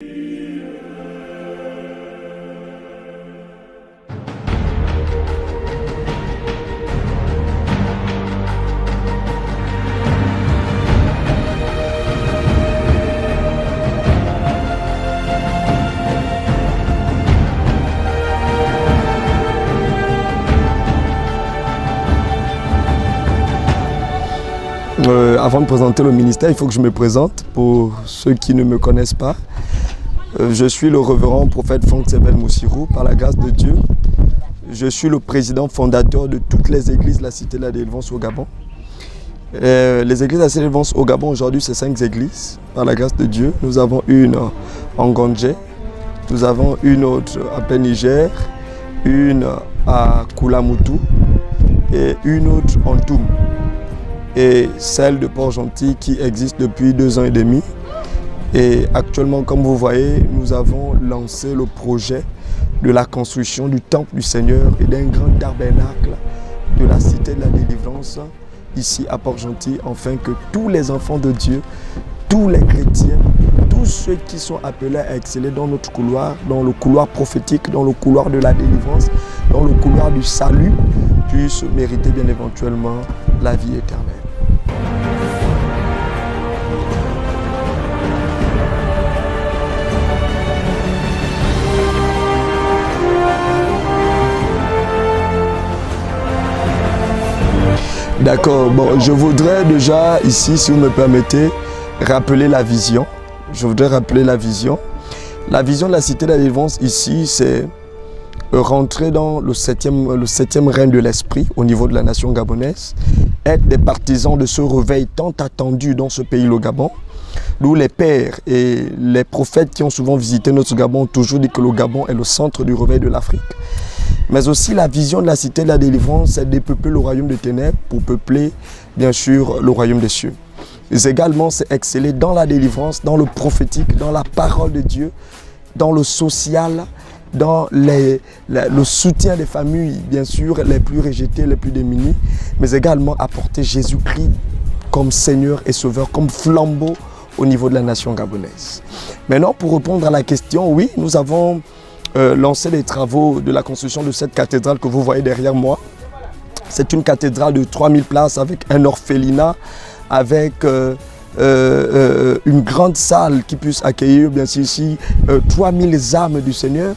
Avant de présenter le ministère, il faut que je me présente pour ceux qui ne me connaissent pas. Je suis le révérend prophète Franck Sebel Moussirou, par la grâce de Dieu. Je suis le président fondateur de toutes les églises de la Cité de la Délivrance au Gabon. Les églises de la Cité de la Délivrance au Gabon, aujourd'hui, c'est 5 églises, par la grâce de Dieu. Nous avons une en Ngondje, nous avons une autre à Péniger, une à Koulamoutou et une autre en Toum. Et celle de Port-Gentil qui existe depuis 2 ans et demi. Et actuellement, comme vous voyez, nous avons lancé le projet de la construction du temple du Seigneur et d'un grand tabernacle de la Cité de la Délivrance ici à Port-Gentil, afin que tous les enfants de Dieu, tous les chrétiens, tous ceux qui sont appelés à exceller dans notre couloir, dans le couloir prophétique, dans le couloir de la délivrance, dans le couloir du salut, puissent mériter bien éventuellement la vie éternelle. D'accord, bon, je voudrais déjà ici, si vous me permettez, rappeler la vision. Je voudrais rappeler la vision. La vision de la Cité de la Délivrance ici, c'est rentrer dans le septième règne de l'Esprit au niveau de la nation gabonaise, être des partisans de ce réveil tant attendu dans ce pays, le Gabon, d'où les pères et les prophètes qui ont souvent visité notre Gabon ont toujours dit que le Gabon est le centre du réveil de l'Afrique. Mais aussi la vision de la Cité de la Délivrance, c'est dépeupler le royaume des ténèbres pour peupler, bien sûr, le royaume des cieux. Mais également, c'est exceller dans la délivrance, dans le prophétique, dans la parole de Dieu, dans le social, dans le soutien des familles, bien sûr, les plus rejetées, les plus démunies, mais également apporter Jésus-Christ comme Seigneur et Sauveur, comme flambeau au niveau de la nation gabonaise. Maintenant, pour répondre à la question, oui, nous avons lancé les travaux de la construction de cette cathédrale que vous voyez derrière moi. C'est une cathédrale de 3000 places avec un orphelinat, avec une grande salle qui puisse accueillir bien sûr ici 3000 âmes du Seigneur,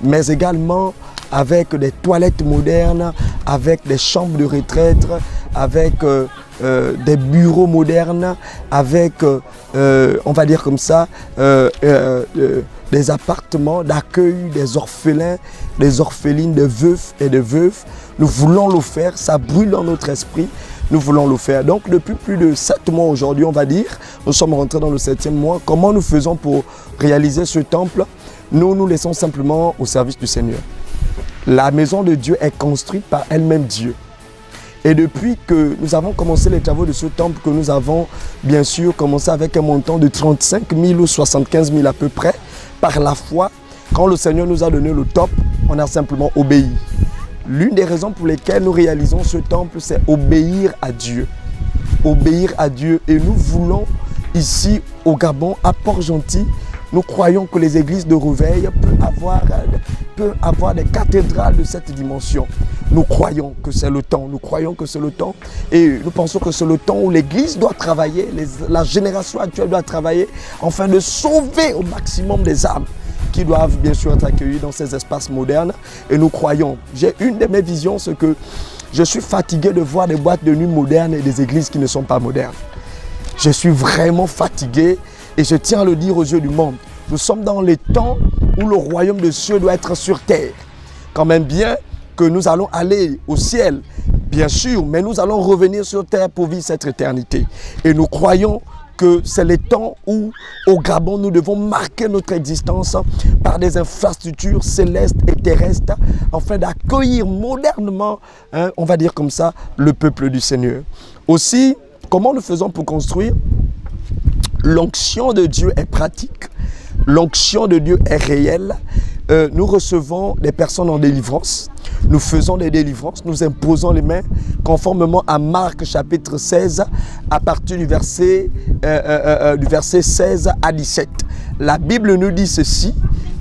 mais également avec des toilettes modernes, avec des chambres de retraite, avec des bureaux modernes, avec, on va dire comme ça, des appartements d'accueil des orphelins, des orphelines, des veufs et des veuves. Nous voulons le faire, ça brûle dans notre esprit, nous voulons le faire. Donc depuis plus de 7 mois aujourd'hui, on va dire, nous sommes rentrés dans le 7e mois. Comment nous faisons pour réaliser ce temple? Nous nous laissons simplement au service du Seigneur. La maison de Dieu est construite par elle-même Dieu. Et depuis que nous avons commencé les travaux de ce temple, que nous avons bien sûr commencé avec un montant de 35 000 ou 75 000 à peu près, par la foi, quand le Seigneur nous a donné le top, on a simplement obéi. L'une des raisons pour lesquelles nous réalisons ce temple, c'est obéir à Dieu. Obéir à Dieu. Et nous voulons, ici au Gabon, à Port-Gentil, nous croyons que les églises de réveil peuvent avoir des cathédrales de cette dimension. Nous croyons que c'est le temps, nous croyons que c'est le temps et nous pensons que c'est le temps où l'église doit travailler, la génération actuelle doit travailler afin de sauver au maximum des âmes qui doivent bien sûr être accueillies dans ces espaces modernes. Et nous croyons, j'ai une de mes visions, c'est que je suis fatigué de voir des boîtes de nuit modernes et des églises qui ne sont pas modernes. Je suis vraiment fatigué et je tiens à le dire aux yeux du monde. Nous sommes dans les temps où le royaume des cieux doit être sur terre. Quand même bien que nous allons aller au ciel, bien sûr, mais nous allons revenir sur terre pour vivre cette éternité. Et nous croyons que c'est le temps où, au Gabon, nous devons marquer notre existence par des infrastructures célestes et terrestres afin d'accueillir modernement, on va dire comme ça, le peuple du Seigneur. Aussi, comment nous faisons pour construire? L'onction de Dieu est pratique, l'onction de Dieu est réelle. Nous recevons des personnes en délivrance, nous faisons des délivrances, nous imposons les mains conformément à Marc chapitre 16 à partir du verset 16 à 17. la Bible nous dit ceci,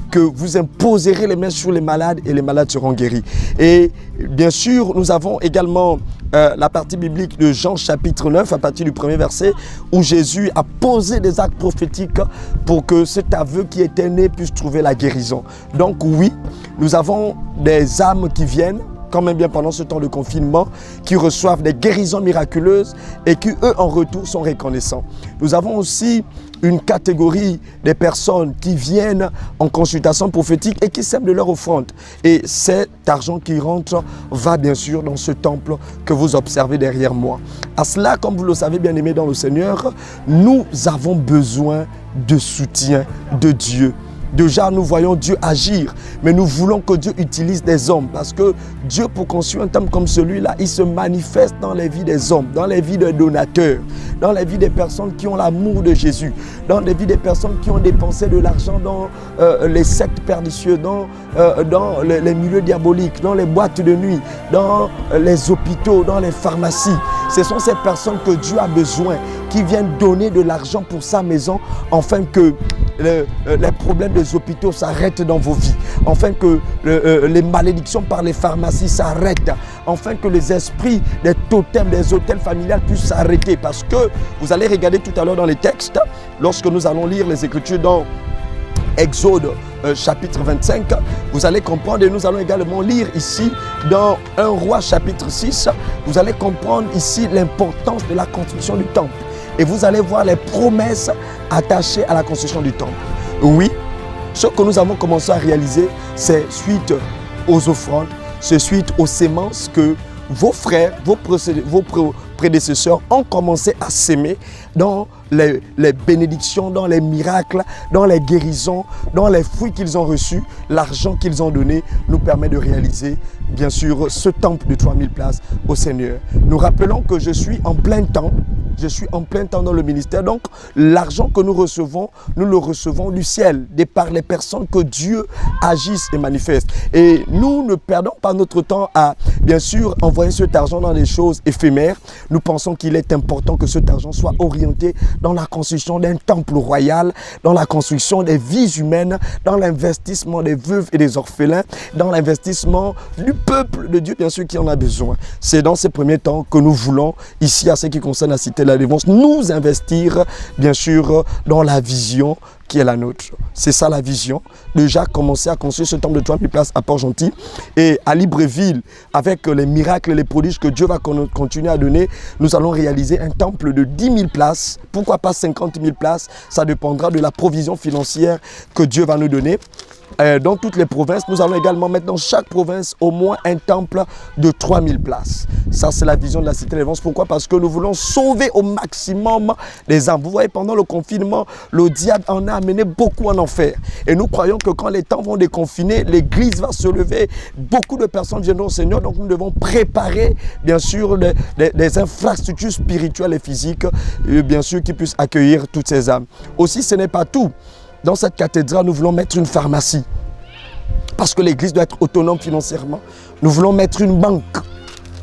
que vous imposerez les mains sur les malades et les malades seront guéris. Et bien sûr, nous avons également la partie biblique de Jean chapitre 9 à partir du premier verset où Jésus a posé des actes prophétiques pour que cet aveu qui était né puisse trouver la guérison. Donc oui, nous avons des âmes qui viennent quand même bien pendant ce temps de confinement, qui reçoivent des guérisons miraculeuses et qui, eux, en retour, sont reconnaissants. Nous avons aussi une catégorie des personnes qui viennent en consultation prophétique et qui sèment de leur offrande. Et cet argent qui rentre va bien sûr dans ce temple que vous observez derrière moi. À cela, comme vous le savez bien aimé dans le Seigneur, nous avons besoin de soutien de Dieu. Déjà, nous voyons Dieu agir, mais nous voulons que Dieu utilise des hommes parce que Dieu, pour construire un temple comme celui-là, il se manifeste dans les vies des hommes, dans les vies des donateurs, dans les vies des personnes qui ont l'amour de Jésus, dans les vies des personnes qui ont dépensé de l'argent dans les sectes pernicieux, dans les milieux diaboliques, dans les boîtes de nuit, dans les hôpitaux, dans les pharmacies. Ce sont ces personnes que Dieu a besoin, qui viennent donner de l'argent pour sa maison, afin que les problèmes des hôpitaux s'arrêtent dans vos vies, afin que les malédictions par les pharmacies s'arrêtent, afin que les esprits des totems, des hôtels familiales puissent s'arrêter. Parce que vous allez regarder tout à l'heure dans les textes, lorsque nous allons lire les Écritures dans Exode chapitre 25, vous allez comprendre, et nous allons également lire ici dans 1 Roi chapitre 6, vous allez comprendre ici l'importance de la construction du temple. Et vous allez voir les promesses attachées à la construction du temple. Oui, ce que nous avons commencé à réaliser, c'est suite aux offrandes, c'est suite aux semences que vos frères, vos prédécesseurs ont commencé à s'aimer dans les bénédictions, dans les miracles, dans les guérisons, dans les fruits qu'ils ont reçus. L'argent qu'ils ont donné nous permet de réaliser, bien sûr, ce temple de 3000 places au Seigneur. Nous rappelons que je suis en plein temps. Je suis en plein temps dans le ministère. Donc, l'argent que nous le recevons du ciel, de par les personnes que Dieu agisse et manifeste. Et nous ne perdons pas notre temps à, bien sûr, envoyer cet argent dans des choses éphémères. Nous pensons qu'il est important que cet argent soit orienté dans la construction d'un temple royal, dans la construction des vies humaines, dans l'investissement des veuves et des orphelins, dans l'investissement du peuple de Dieu, bien sûr, qui en a besoin. C'est dans ces premiers temps que nous voulons, ici, à ce qui concerne la Cité de la Délivrance, nous investir, bien sûr, dans la vision qui est la nôtre. C'est ça la vision. Déjà commencer à construire ce temple de 3000 places à Port-Gentil et à Libreville, avec les miracles et les prodiges que Dieu va continuer à donner, nous allons réaliser un temple de 10 000 places. Pourquoi pas 50 000 places? Ça dépendra de la provision financière que Dieu va nous donner. Dans toutes les provinces, nous allons également mettre dans chaque province au moins un temple de 3000 places. Ça, c'est la vision de la Cité de l'Évangile. Pourquoi? Parce que nous voulons sauver au maximum les âmes. Vous voyez, pendant le confinement, le diable en a amené beaucoup en enfer. Et nous croyons que quand les temps vont déconfiner, l'Église va se lever. Beaucoup de personnes viendront au Seigneur. Donc, nous devons préparer, bien sûr, des infrastructures spirituelles et physiques, bien sûr, qui puissent accueillir toutes ces âmes. Aussi, ce n'est pas tout. Dans cette cathédrale, nous voulons mettre une pharmacie. Parce que l'Église doit être autonome financièrement. Nous voulons mettre une banque.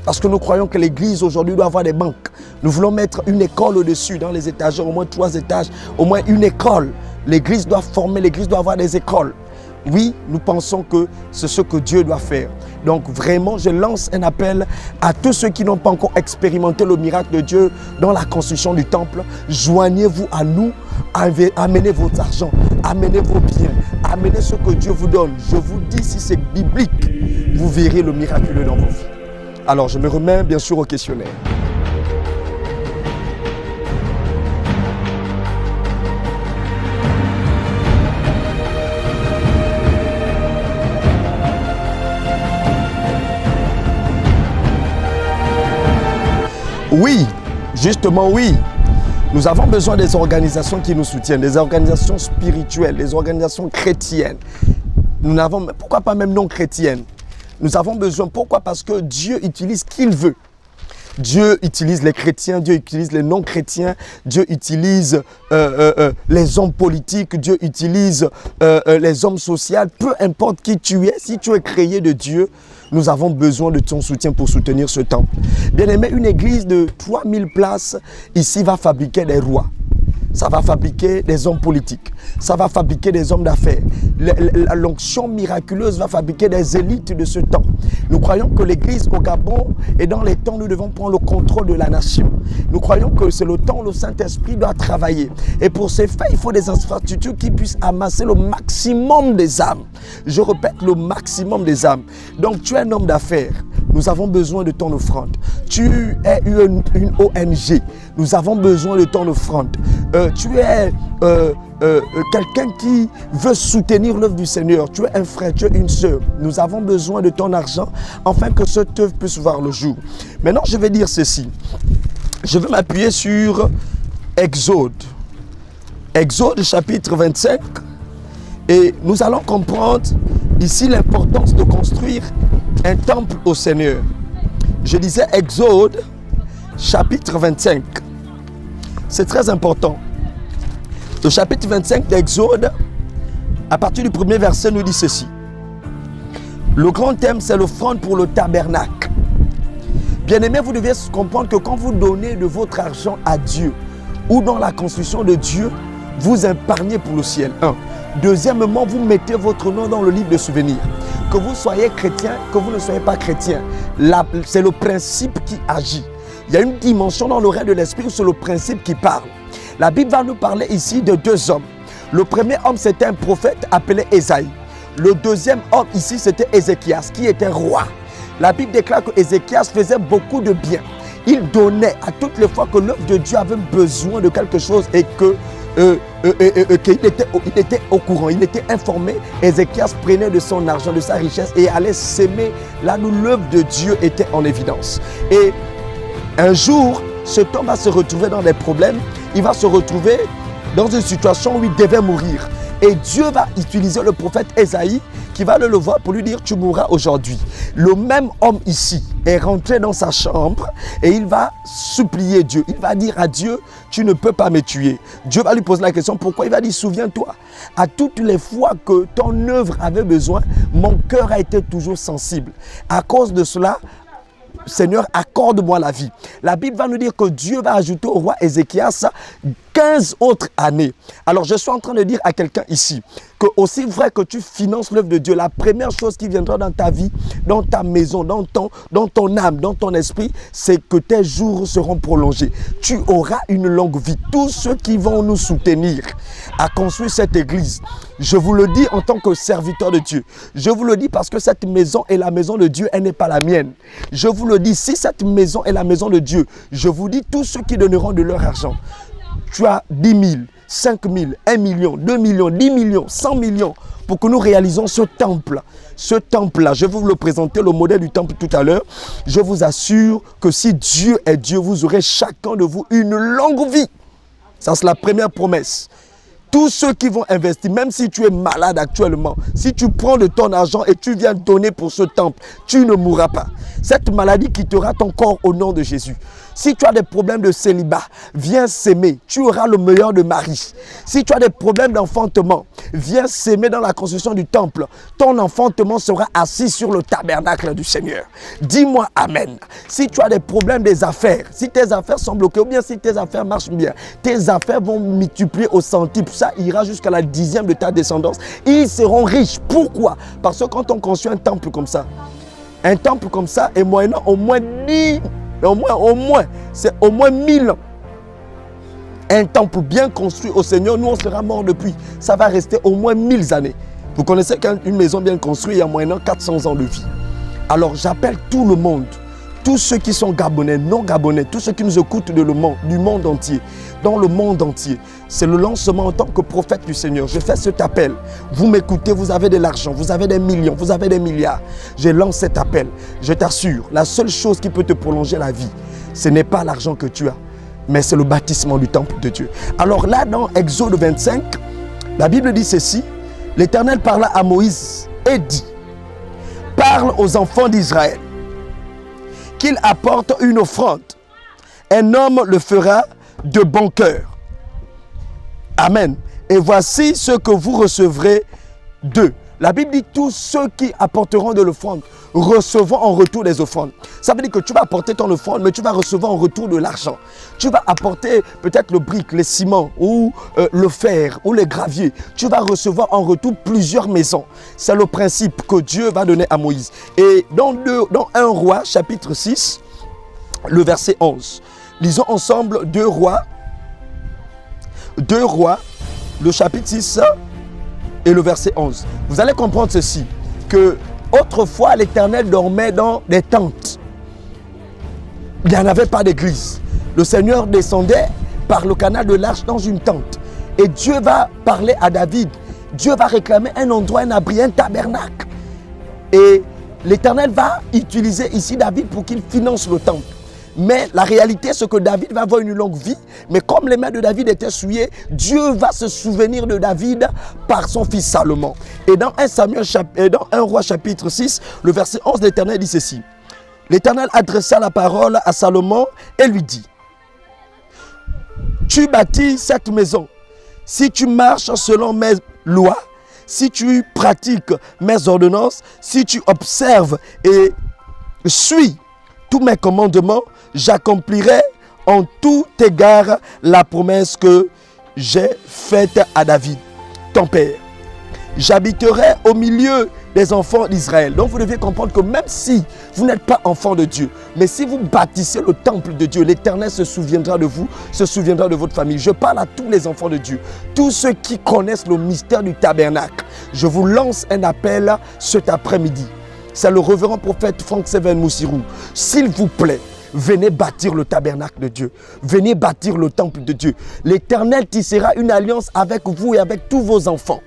Parce que nous croyons que l'Église aujourd'hui doit avoir des banques. Nous voulons mettre une école au-dessus, dans les étagères, au moins 3 étages, au moins une école. L'Église doit former, l'Église doit avoir des écoles. Oui, nous pensons que c'est ce que Dieu doit faire. Donc vraiment, je lance un appel à tous ceux qui n'ont pas encore expérimenté le miracle de Dieu dans la construction du temple. Joignez-vous à nous, amenez votre argent, amenez vos biens, amenez ce que Dieu vous donne. Je vous dis, si c'est biblique, vous verrez le miraculeux dans vos vies. Alors, je me remets bien sûr au questionnaire. Oui, justement oui. Nous avons besoin des organisations qui nous soutiennent, des organisations spirituelles, des organisations chrétiennes. Pourquoi pas même non chrétiennes? Nous avons besoin, pourquoi? Parce que Dieu utilise qui il veut. Dieu utilise les chrétiens, Dieu utilise les non-chrétiens, Dieu utilise les hommes politiques, Dieu utilise les hommes sociaux. Peu importe qui tu es, si tu es créé de Dieu, nous avons besoin de ton soutien pour soutenir ce temple. Bien aimé, une église de 3000 places ici va fabriquer des rois. ça va fabriquer des hommes politiques, ça va fabriquer des hommes d'affaires. L'onction miraculeuse va fabriquer des élites de ce temps. Nous croyons que l'Église au Gabon et dans les temps, nous devons prendre le contrôle de la nation. Nous croyons que c'est le temps où le Saint-Esprit doit travailler. Et pour ces faits, il faut des infrastructures qui puissent amasser le maximum des âmes. Je répète, le maximum des âmes. Donc tu es un homme d'affaires. Nous avons besoin de ton offrande. Tu es une ONG. Nous avons besoin de ton offrande. Tu es quelqu'un qui veut soutenir l'œuvre du Seigneur. Tu es un frère, tu es une sœur. Nous avons besoin de ton argent afin que cette œuvre puisse voir le jour. Maintenant, je vais dire ceci. Je vais m'appuyer sur Exode. Exode chapitre 25. Et nous allons comprendre ici l'importance de construire un temple au Seigneur. Je disais Exode chapitre 25. C'est très important. Le chapitre 25 d'Exode, à partir du premier verset, nous dit ceci. Le grand thème, c'est l'offrande pour le tabernacle. Bien-aimés, vous devez comprendre que quand vous donnez de votre argent à Dieu ou dans la construction de Dieu, vous épargnez pour le ciel. Deuxièmement, vous mettez votre nom dans le livre de souvenirs. Que vous soyez chrétien, que vous ne soyez pas chrétien, c'est le principe qui agit. Il y a une dimension dans le règne de l'esprit où c'est le principe qui parle. La Bible va nous parler ici de deux hommes. Le premier homme, c'était un prophète appelé Ésaïe. Le deuxième homme ici, c'était Ézéchias, qui était roi. La Bible déclare que Ézéchias faisait beaucoup de bien. Il donnait à toutes les fois que l'œuvre de Dieu avait besoin de quelque chose et que qu'il était au courant, il était informé. Ézéchias prenait de son argent, de sa richesse et allait s'aimer là où l'œuvre de Dieu était en évidence. Et un jour, cet homme va se retrouver dans des problèmes, il va se retrouver dans une situation où il devait mourir. Et Dieu va utiliser le prophète Ésaïe qui va le voir pour lui dire tu mourras aujourd'hui. Le même homme ici est rentré dans sa chambre et il va supplier Dieu. Il va dire à Dieu tu ne peux pas me tuer. Dieu va lui poser la question pourquoi. Il va dire souviens-toi, à toutes les fois que ton œuvre avait besoin, mon cœur a été toujours sensible. À cause de cela, Seigneur, accorde-moi la vie. La Bible va nous dire que Dieu va ajouter au roi Ézéchias 15 autres années. Alors je suis en train de dire à quelqu'un ici que aussi vrai que tu finances l'œuvre de Dieu, la première chose qui viendra dans ta vie, dans ta maison, dans ton âme, dans ton esprit, c'est que tes jours seront prolongés. Tu auras une longue vie. Tous ceux qui vont nous soutenir à construire cette église, je vous le dis en tant que serviteur de Dieu. Je vous le dis parce que cette maison est la maison de Dieu, elle n'est pas la mienne. Je vous le dis, si cette maison est la maison de Dieu, je vous dis tous ceux qui donneront de leur argent. Tu as 10 000, 5 000, 1 million, 2 millions, 10 millions, 100 millions pour que nous réalisons ce temple. Ce temple-là, je vais vous le présenter, le modèle du temple tout à l'heure. Je vous assure que si Dieu est Dieu, vous aurez chacun de vous une longue vie. Ça, c'est la première promesse. Tous ceux qui vont investir, même si tu es malade actuellement, si tu prends de ton argent et tu viens donner pour ce temple, tu ne mourras pas. Cette maladie quittera ton corps au nom de Jésus. Si tu as des problèmes de célibat, viens s'aimer, tu auras le meilleur de mari. Si tu as des problèmes d'enfantement, viens s'aimer dans la construction du temple. Ton enfantement sera assis sur le tabernacle du Seigneur. Dis-moi Amen. Si tu as des problèmes des affaires, si tes affaires sont bloquées ou bien si tes affaires marchent bien, tes affaires vont multiplier au centuple. Ça ira jusqu'à la 10e de ta descendance. Ils seront riches. Pourquoi? Parce que quand on construit un temple comme ça est moyennant au moins 10, c'est au moins 1000 ans. Un temple bien construit au Seigneur, nous on sera morts depuis. Ça va rester au moins 1000 années. Vous connaissez qu'une maison bien construite, il y a moyennant 400 ans de vie. Alors j'appelle tout le monde, tous ceux qui sont gabonais, non gabonais, tous ceux qui nous écoutent du monde entier, dans le monde entier. C'est le lancement en tant que prophète du Seigneur. Je fais cet appel. Vous m'écoutez, vous avez de l'argent, vous avez des millions, vous avez des milliards. Je lance cet appel. Je t'assure, la seule chose qui peut te prolonger la vie, ce n'est pas l'argent que tu as, mais c'est le bâtissement du temple de Dieu. Alors là, dans Exode 25, la Bible dit ceci. L'Éternel parla à Moïse et dit, parle aux enfants d'Israël qu'ils apportent une offrande. Un homme le fera de bon cœur. Amen. Et voici ce que vous recevrez d'eux. La Bible dit tous ceux qui apporteront de l'offrande recevront en retour des offrandes. Ça veut dire que tu vas apporter ton offrande, mais tu vas recevoir en retour de l'argent. Tu vas apporter peut-être le brique, le ciment ou le fer ou le gravier. Tu vas recevoir en retour plusieurs maisons. C'est le principe que Dieu va donner à Moïse. Et dans 1 Roi, chapitre 6, le verset 11. Lisons ensemble 2 Rois, le chapitre 6 et le verset 11. Vous allez comprendre ceci, que autrefois l'Éternel dormait dans des tentes. Il n'y en avait pas d'église. Le Seigneur descendait par le canal de l'Arche dans une tente. Et Dieu va parler à David. Dieu va réclamer un endroit, un abri, un tabernacle. Et l'Éternel va utiliser ici David pour qu'il finance le temple. Mais la réalité, c'est que David va avoir une longue vie. Mais comme les mains de David étaient souillées, Dieu va se souvenir de David par son fils Salomon. Et dans 1 Roi chapitre 6, le verset 11, l'Éternel dit ceci. L'Éternel adressa la parole à Salomon et lui dit: tu bâtis cette maison. Si tu marches selon mes lois, si tu pratiques mes ordonnances, si tu observes et suis tous mes commandements, j'accomplirai en tout égard la promesse que j'ai faite à David, ton père. J'habiterai au milieu des enfants d'Israël. Donc vous devez comprendre que même si vous n'êtes pas enfant de Dieu, mais si vous bâtissez le temple de Dieu, l'Éternel se souviendra de vous, se souviendra de votre famille. Je parle à tous les enfants de Dieu, tous ceux qui connaissent le mystère du tabernacle. Je vous lance un appel cet après-midi. C'est le révérend prophète Franck Seven Moussirou. S'il vous plaît, venez bâtir le tabernacle de Dieu. Venez bâtir le temple de Dieu. L'Éternel tissera une alliance avec vous et avec tous vos enfants.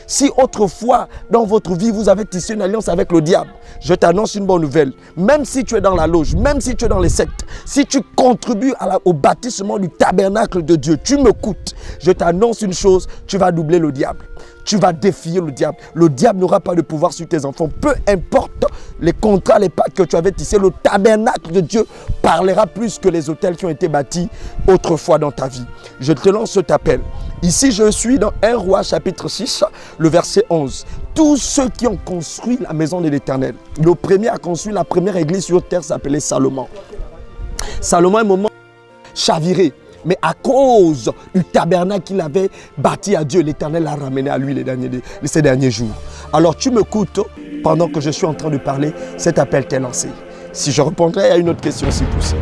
Si autrefois, dans votre vie, vous avez tissé une alliance avec le diable, je t'annonce une bonne nouvelle. Même si tu es dans la loge, même si tu es dans les sectes, si tu contribues au bâtissement du tabernacle de Dieu, tu me coûtes. Je t'annonce une chose, tu vas doubler le diable. Tu vas défier le diable. Le diable n'aura pas de pouvoir sur tes enfants. Peu importe les contrats, les pactes que tu avais tissés, le tabernacle de Dieu parlera plus que les hôtels qui ont été bâtis autrefois dans ta vie. Je te lance cet appel. Ici, je suis dans 1 Roi chapitre 6, le verset 11. Tous ceux qui ont construit la maison de l'Éternel, le premier a construit la première église sur terre s'appelait Salomon. Salomon, un moment chaviré. Mais à cause du tabernacle qu'il avait bâti à Dieu, l'Éternel l'a ramené à lui ces derniers jours. Alors tu m'écoutes pendant que je suis en train de parler, cet appel t'est lancé. Si je répondrai à une autre question si possible.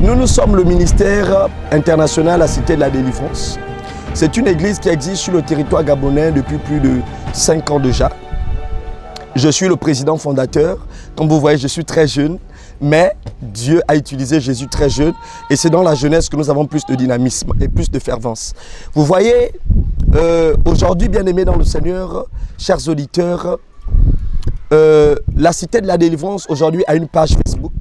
Nous sommes le ministère international à Cité de la Délivrance. C'est une église qui existe sur le territoire gabonais depuis plus de 5 ans déjà. Je suis le président fondateur. Comme vous voyez, je suis très jeune, mais Dieu a utilisé Jésus très jeune. Et c'est dans la jeunesse que nous avons plus de dynamisme et plus de fervence. Vous voyez, aujourd'hui, bien-aimés dans le Seigneur, chers auditeurs, la Cité de la Délivrance aujourd'hui a une page Facebook.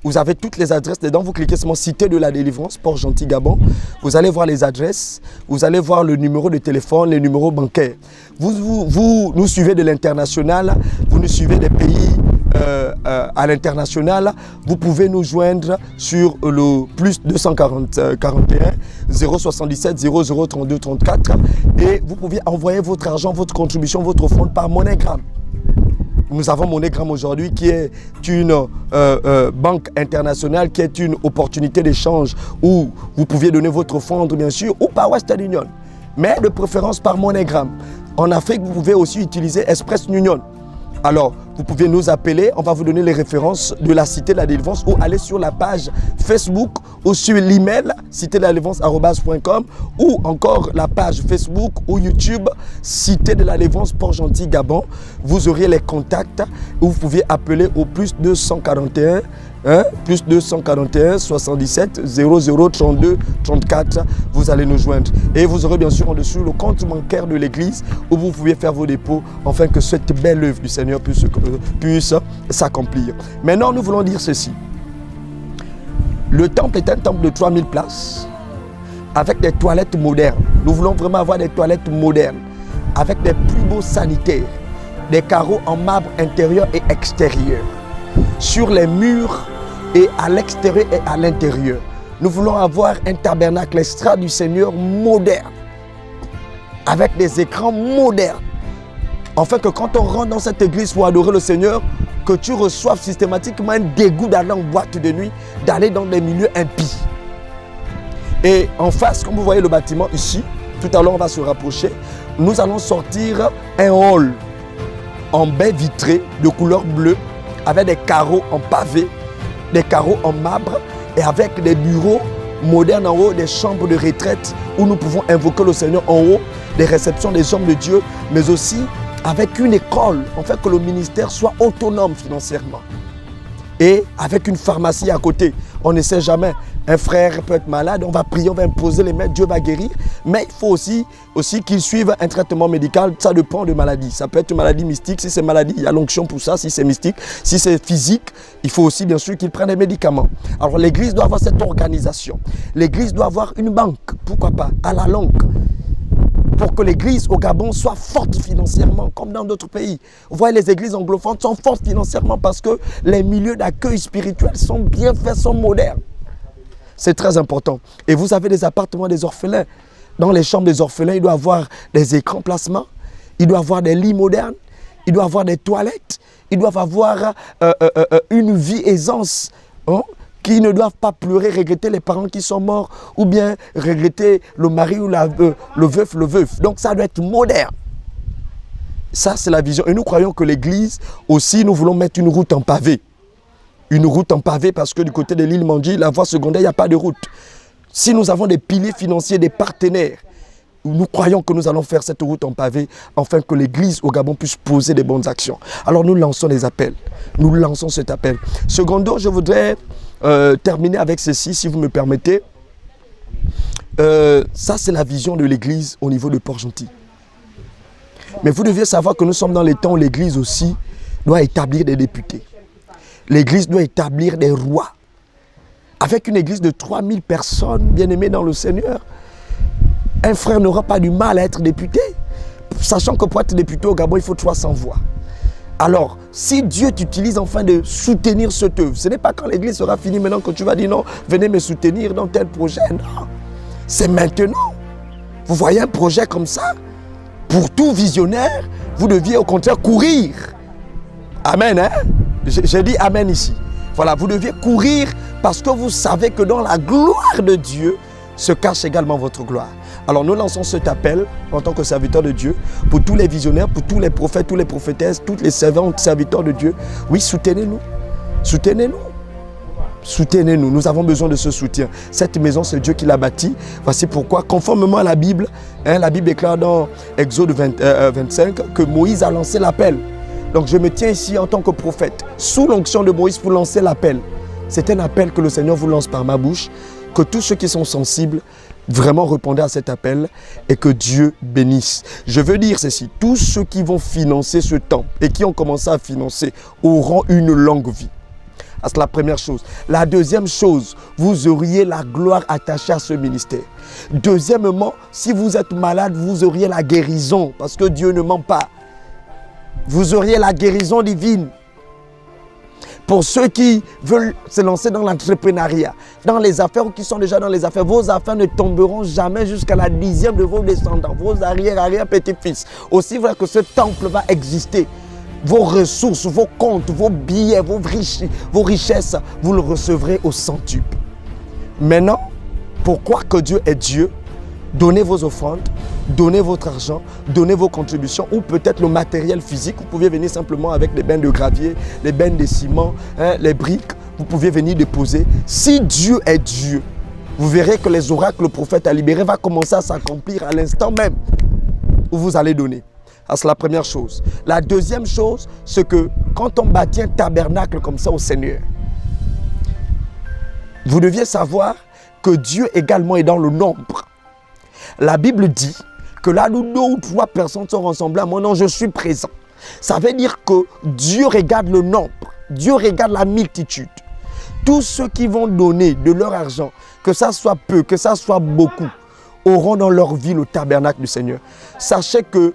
Vous avez toutes les adresses dedans. Vous cliquez sur Cité de la Délivrance, Port-Gentil, Gabon. Vous allez voir les adresses. Vous allez voir le numéro de téléphone, les numéros bancaires. Vous nous suivez de l'international. Vous nous suivez des pays à l'international. Vous pouvez nous joindre sur le plus 241 077 00 32 34. Et vous pouvez envoyer votre argent, votre contribution, votre offrande par MoneyGram. Nous avons MoneyGram aujourd'hui qui est une banque internationale, qui est une opportunité d'échange où vous pouviez donner votre offrande bien sûr, ou par Western Union, mais de préférence par MoneyGram. En Afrique, vous pouvez aussi utiliser Express Union. Alors, vous pouvez nous appeler, on va vous donner les références de la Cité de la Délivrance ou aller sur la page Facebook ou sur l'email citédeladelivrance@.com ou encore la page Facebook ou YouTube Cité de la Délivrance Port-Gentil, Gabon. Vous aurez les contacts où vous pouvez appeler au plus 241 plus 241 77 00 32 34. Vous allez nous joindre. Et vous aurez bien sûr en dessous le compte bancaire de l'église où vous pouvez faire vos dépôts afin que cette belle œuvre du Seigneur puisse s'accomplir. Maintenant, nous voulons dire ceci. Le temple est un temple de 3000 places avec des toilettes modernes. Nous voulons vraiment avoir des toilettes modernes avec des plus beaux sanitaires, des carreaux en marbre intérieur et extérieur. sur les murs et à l'extérieur et à l'intérieur. Nous voulons avoir un tabernacle, l'estrade du Seigneur moderne, avec des écrans modernes. Afin que quand on rentre dans cette église pour adorer le Seigneur, que tu reçoives systématiquement un dégoût d'aller en boîte de nuit, d'aller dans des milieux impies. Et en face, comme vous voyez le bâtiment ici, tout à l'heure on va se rapprocher, nous allons sortir un hall en baie vitrée de couleur bleue, avec des carreaux en pavé, des carreaux en marbre et avec des bureaux modernes en haut, des chambres de retraite où nous pouvons invoquer le Seigneur en haut, des réceptions des hommes de Dieu, mais aussi avec une école, afin que le ministère soit autonome financièrement. Et avec une pharmacie à côté. On ne sait jamais, un frère peut être malade, on va prier, on va imposer les mains, Dieu va guérir. Mais il faut aussi qu'il suive un traitement médical, ça dépend de maladie. Ça peut être une maladie mystique, si c'est maladie, il y a l'onction pour ça, si c'est mystique. Si c'est physique, il faut aussi bien sûr qu'il prenne des médicaments. Alors l'église doit avoir cette organisation. L'église doit avoir une banque, pourquoi pas, à la longue, pour que l'église au Gabon soit forte financièrement, comme dans d'autres pays. Vous voyez, les églises anglophones sont fortes financièrement parce que les milieux d'accueil spirituel sont bien faits, sont modernes. C'est très important. Et vous avez des appartements des orphelins. Dans les chambres des orphelins, il doit y avoir des écrans placements, il doit y avoir des lits modernes, il doit y avoir des toilettes, ils doivent avoir une vie aisance, hein, qui ne doivent pas pleurer, regretter les parents qui sont morts, ou bien regretter le mari ou le veuf. Donc ça doit être moderne. Ça, c'est la vision. Et nous croyons que l'église, aussi, nous voulons mettre une route en pavé. Une route en pavé parce que du côté de l'île Mandi, la voie secondaire, il n'y a pas de route. Si nous avons des piliers financiers, des partenaires, nous croyons que nous allons faire cette route en pavé afin que l'église au Gabon puisse poser des bonnes actions. Alors nous lançons les appels. Nous lançons cet appel. Secondo, je voudrais terminer avec ceci, si vous me permettez. Ça, c'est la vision de l'église au niveau de Port-Gentil. Mais vous deviez savoir que nous sommes dans les temps où l'église aussi doit établir des députés. L'église doit établir des rois. Avec une église de 3000 personnes bien-aimées dans le Seigneur, un frère n'aura pas du mal à être député. Sachant que pour être député au Gabon, il faut 300 voix. Alors, si Dieu t'utilise enfin de soutenir cette œuvre, ce n'est pas quand l'église sera finie maintenant que tu vas dire non, venez me soutenir dans tel projet. Non, c'est maintenant. Vous voyez un projet comme ça, pour tout visionnaire, vous deviez au contraire courir. Amen, hein? J'ai dit amen ici. Voilà, vous deviez courir parce que vous savez que dans la gloire de Dieu se cache également votre gloire. Alors nous lançons cet appel en tant que serviteurs de Dieu pour tous les visionnaires, pour tous les prophètes, toutes les prophétesses, tous les serviteurs de Dieu. Oui, soutenez-nous. Soutenez-nous. Soutenez-nous. Nous avons besoin de ce soutien. Cette maison, c'est Dieu qui l'a bâtie. Voici pourquoi, conformément à la Bible, la Bible déclare dans Exode 25 que Moïse a lancé l'appel. Donc je me tiens ici en tant que prophète, sous l'onction de Moïse pour lancer l'appel. C'est un appel que le Seigneur vous lance par ma bouche, que tous ceux qui sont sensibles vraiment répondez à cet appel et que Dieu bénisse. Je veux dire ceci, tous ceux qui vont financer ce temple et qui ont commencé à financer auront une longue vie. C'est la première chose. La deuxième chose, vous auriez la gloire attachée à ce ministère. Deuxièmement, si vous êtes malade, vous auriez la guérison parce que Dieu ne ment pas. Vous auriez la guérison divine. Pour ceux qui veulent se lancer dans l'entrepreneuriat, dans les affaires ou qui sont déjà dans les affaires, vos affaires ne tomberont jamais jusqu'à la 10e de vos descendants, vos arrière-petits-fils. Aussi vrai que ce temple va exister. Vos ressources, vos comptes, vos billets, vos richesses, vous le recevrez au centuple. Maintenant, pourquoi que Dieu est Dieu? Donnez vos offrandes, donnez votre argent, donnez vos contributions ou peut-être le matériel physique. Vous pouvez venir simplement avec les bennes de gravier, les bennes de ciment, les briques. Vous pouvez venir déposer. Si Dieu est Dieu, vous verrez que les oracles que le prophète a libérés vont commencer à s'accomplir à l'instant même où vous allez donner. C'est la première chose. La deuxième chose, c'est que quand on bâtit un tabernacle comme ça au Seigneur, vous deviez savoir que Dieu également est dans le nombre. La Bible dit que là où 2 ou 3 personnes sont rassemblées à mon nom, je suis présent. Ça veut dire que Dieu regarde le nombre, Dieu regarde la multitude. Tous ceux qui vont donner de leur argent, que ça soit peu, que ça soit beaucoup, auront dans leur vie le tabernacle du Seigneur. Sachez que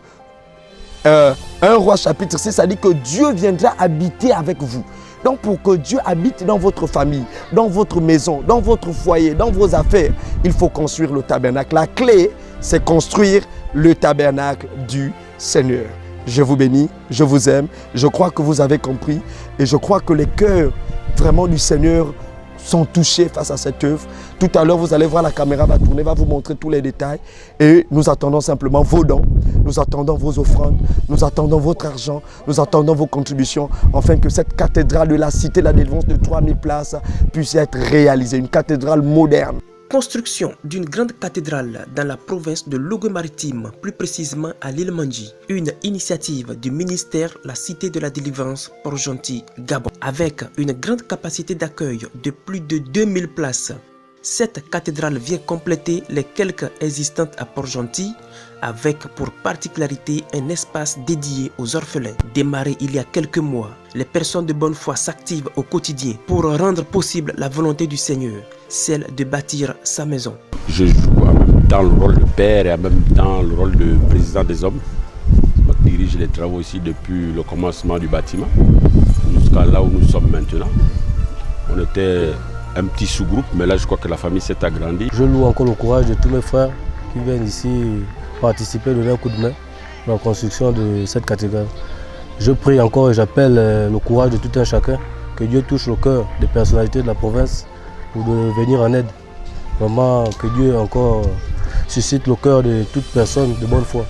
1 Roi chapitre 6, ça dit que Dieu viendra habiter avec vous. Donc pour que Dieu habite dans votre famille, dans votre maison, dans votre foyer, dans vos affaires, il faut construire le tabernacle. La clé, c'est construire le tabernacle du Seigneur. Je vous bénis, je vous aime, je crois que vous avez compris et je crois que les cœurs vraiment du Seigneur sont touchés face à cette œuvre. Tout à l'heure, vous allez voir, la caméra va tourner, va vous montrer tous les détails et nous attendons simplement vos dons, nous attendons vos offrandes, nous attendons votre argent, nous attendons vos contributions afin que cette cathédrale de la Cité de la Délivrance de 3000 places puisse être réalisée, une cathédrale moderne. Construction d'une grande cathédrale dans la province de Logo-Maritime, plus précisément à l'île Mandji. Une initiative du ministère La Cité de la Délivrance, Port-Gentil, Gabon, avec une grande capacité d'accueil de plus de 2000 places. Cette cathédrale vient compléter les quelques existantes à Port-Gentil, avec pour particularité un espace dédié aux orphelins. Démarré il y a quelques mois, les personnes de bonne foi s'activent au quotidien pour rendre possible la volonté du Seigneur, celle de bâtir sa maison. Je joue en même temps le rôle de père et en même temps le rôle de président des hommes. Je dirige les travaux ici depuis le commencement du bâtiment jusqu'à là où nous sommes maintenant. On était un petit sous-groupe, mais là je crois que la famille s'est agrandie. Je loue encore le courage de tous mes frères qui viennent ici participer, donner un coup de main dans la construction de cette cathédrale. Je prie encore et j'appelle le courage de tout un chacun, que Dieu touche le cœur des personnalités de la province pour de venir en aide. Vraiment que Dieu encore suscite le cœur de toute personne de bonne foi,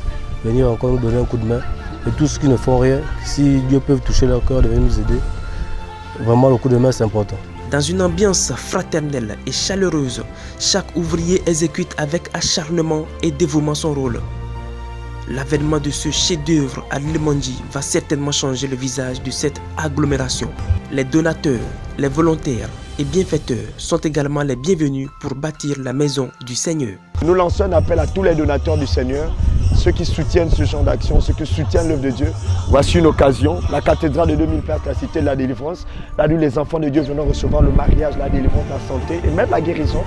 venir encore nous donner un coup de main. Et tous ceux qui ne font rien, si Dieu peut toucher leur cœur de venir nous aider, vraiment le coup de main c'est important. Dans une ambiance fraternelle et chaleureuse, chaque ouvrier exécute avec acharnement et dévouement son rôle. L'avènement de ce chef-d'œuvre à l'île Mandji va certainement changer le visage de cette agglomération. Les donateurs, les volontaires et bienfaiteurs sont également les bienvenus pour bâtir la maison du Seigneur. Nous lançons un appel à tous les donateurs du Seigneur, ceux qui soutiennent ce genre d'action, ceux qui soutiennent l'œuvre de Dieu. Voici une occasion, la cathédrale de 2000 places, la Cité de la Délivrance, là où les enfants de Dieu viennent recevoir le mariage, la délivrance, la santé et même la guérison.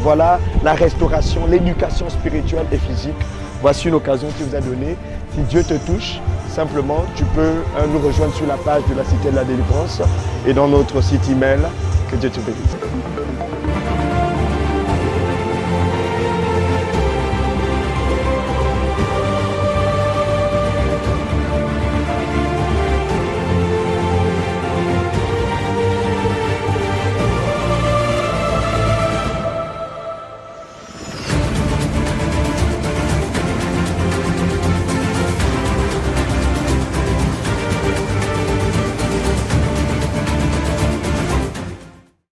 Voilà la restauration, l'éducation spirituelle et physique. Voici une occasion qui vous est donnée. Si Dieu te touche, simplement, tu peux nous rejoindre sur la page de la Cité de la Délivrance et dans notre site email. Que Dieu te bénisse.